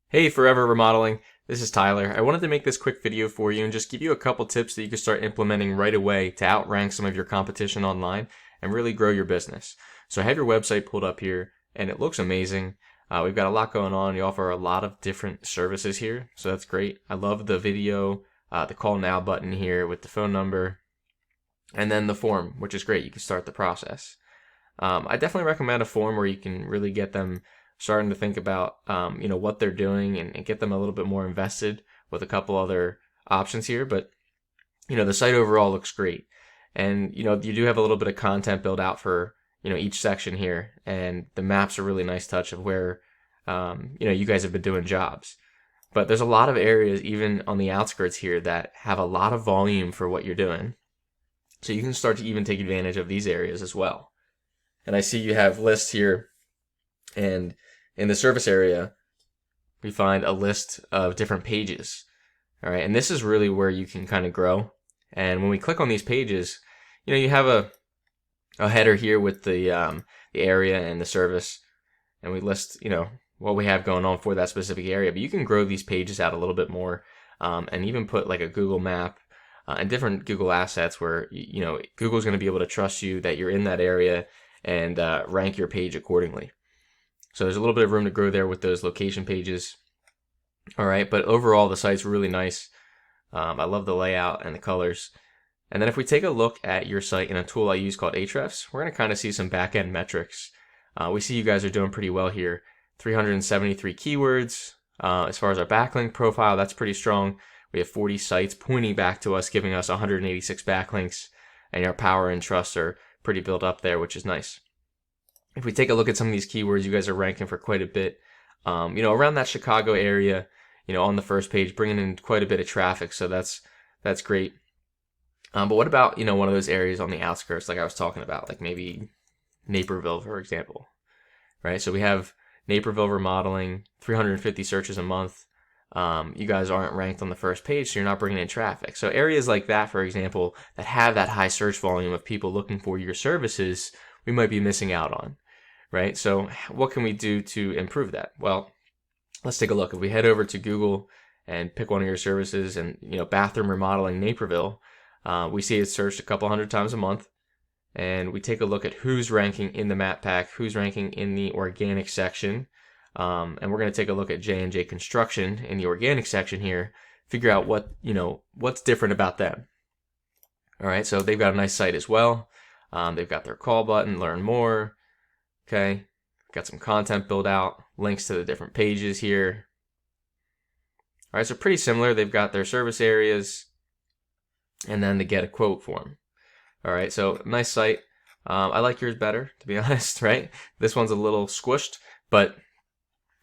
Hey, Forever Remodeling. This is Tyler. I wanted to make this quick video for you and just give you a couple tips that you can start implementing right away to outrank some of your competition online and really grow your business. So I have your website pulled up here and it looks amazing. We've got a lot going on. You offer a lot of different services here, so that's great. I love the video, the call now button here with the phone number, and then the form, which is great. You can start the process. I definitely recommend a form where you can really get them starting to think about what they're doing and get them a little bit more invested with a couple other options here. But the site overall looks great, and you do have a little bit of content built out for each section here, and the maps are a really nice touch of where you guys have been doing jobs. But there's a lot of areas even on the outskirts here that have a lot of volume for what you're doing, so you can start to even take advantage of these areas as well. And I see you have lists here, and in the service area, we find a list of different pages. All right, and this is really where you can kind of grow. And when we click on these pages, you have a header here with the area and the service, and we list what we have going on for that specific area. But you can grow these pages out a little bit more, and even put like a Google map and different Google assets where Google's going to be able to trust you that you're in that area and rank your page accordingly. So there's a little bit of room to grow there with those location pages. All right, but overall the site's really nice. I love the layout and the colors. And then if we take a look at your site in a tool I use called Ahrefs, we're going to kind of see some back-end metrics. We see you guys are doing pretty well here. 373 keywords. As far as our backlink profile, that's pretty strong. We have 40 sites pointing back to us, giving us 186 backlinks. And our power and trust are pretty built up there, which is nice. If we take a look at some of these keywords, you guys are ranking for quite a bit. Around that Chicago area, on the first page, bringing in quite a bit of traffic, so that's great. But what about one of those areas on the outskirts, like I was talking about, like maybe Naperville, for example, right? So we have Naperville remodeling, 350 searches a month. You guys aren't ranked on the first page, so you're not bringing in traffic. So areas like that, for example, that have that high search volume of people looking for your services, we might be missing out on. Right? So what can we do to improve that? Well, let's take a look. If we head over to Google and pick one of your services and, bathroom remodeling Naperville, we see it's searched a couple hundred times a month. And we take a look at who's ranking in the map pack, who's ranking in the organic section. And we're going to take a look at J&J Construction in the organic section here, figure out what's different about them. All right, so they've got a nice site as well. They've got their call button, learn more. Okay, got some content built out, links to the different pages here. All right, so pretty similar. They've got their service areas and then the get a quote form. All right, so nice site. I like yours better, to be honest, right? This one's a little squished, but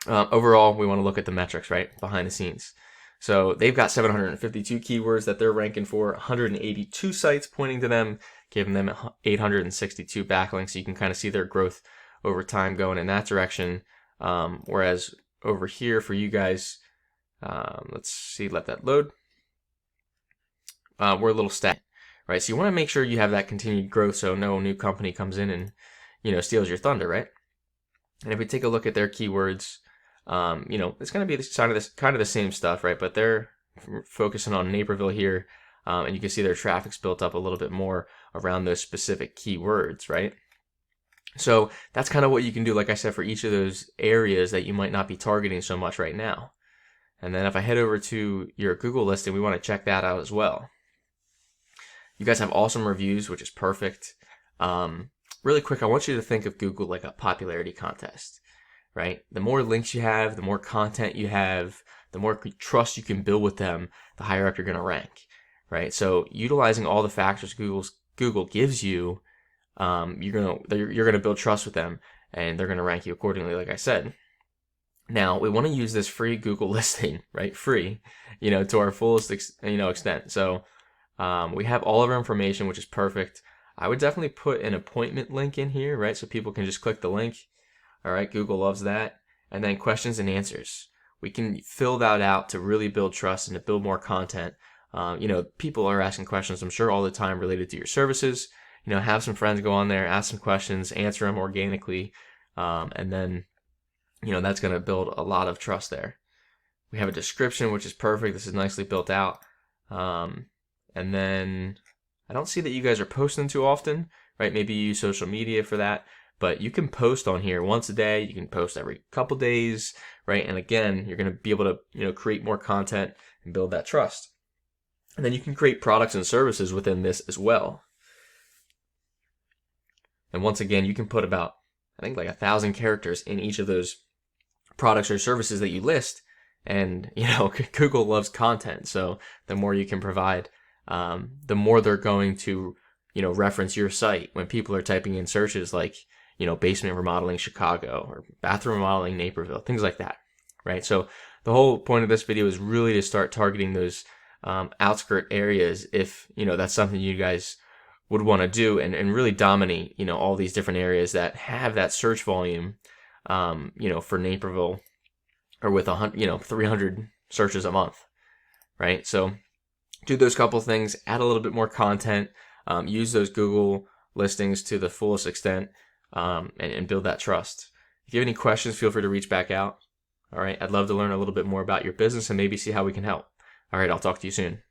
overall, we want to look at the metrics, right, behind the scenes. So they've got 752 keywords that they're ranking for, 182 sites pointing to them, giving them 862 backlinks. So you can kind of see their growth over time going in that direction. Whereas over here for you guys, let's see, let that load. We're a little stagnant, right? So you want to make sure you have that continued growth so no new company comes in and, steals your thunder, right? And if we take a look at their keywords, it's going to be kind of the same stuff, right? But they're focusing on Naperville here, and you can see their traffic's built up a little bit more around those specific keywords, right? So that's kind of what you can do, like I said, for each of those areas that you might not be targeting so much right now. And then if I head over to your Google listing, we want to check that out as well. You guys have awesome reviews, which is perfect. Really quick, I want you to think of Google like a popularity contest, right? The more links you have, the more content you have, the more trust you can build with them, the higher up you're going to rank, right? So utilizing all the factors Google gives you, you're gonna build trust with them, and they're gonna rank you accordingly, like I said. Now we want to use this free Google listing, right? Free, to our fullest extent. So we have all of our information, which is perfect. I would definitely put an appointment link in here, right? So people can just click the link. All right, Google loves that. And then questions and answers. We can fill that out to really build trust and to build more content. People are asking questions, I'm sure, all the time related to your services. Have some friends go on there, ask some questions, answer them organically, and then, that's going to build a lot of trust there. We have a description, which is perfect. This is nicely built out. And then I don't see that you guys are posting too often, right? Maybe you use social media for that, but you can post on here once a day. You can post every couple days, right? And again, you're going to be able to, create more content and build that trust. And then you can create products and services within this as well. And once again, you can put about, I think, like 1,000 characters in each of those products or services that you list. And, Google loves content. So the more you can provide, the more they're going to, reference your site when people are typing in searches like, basement remodeling Chicago or bathroom remodeling Naperville, things like that, right? So the whole point of this video is really to start targeting those outskirt areas if, that's something you guys would want to do and really dominate, all these different areas that have that search volume, for Naperville or with 300 searches a month, right? So do those couple things, add a little bit more content, use those Google listings to the fullest extent, and build that trust. If you have any questions, feel free to reach back out. All right, I'd love to learn a little bit more about your business and maybe see how we can help. All right, I'll talk to you soon.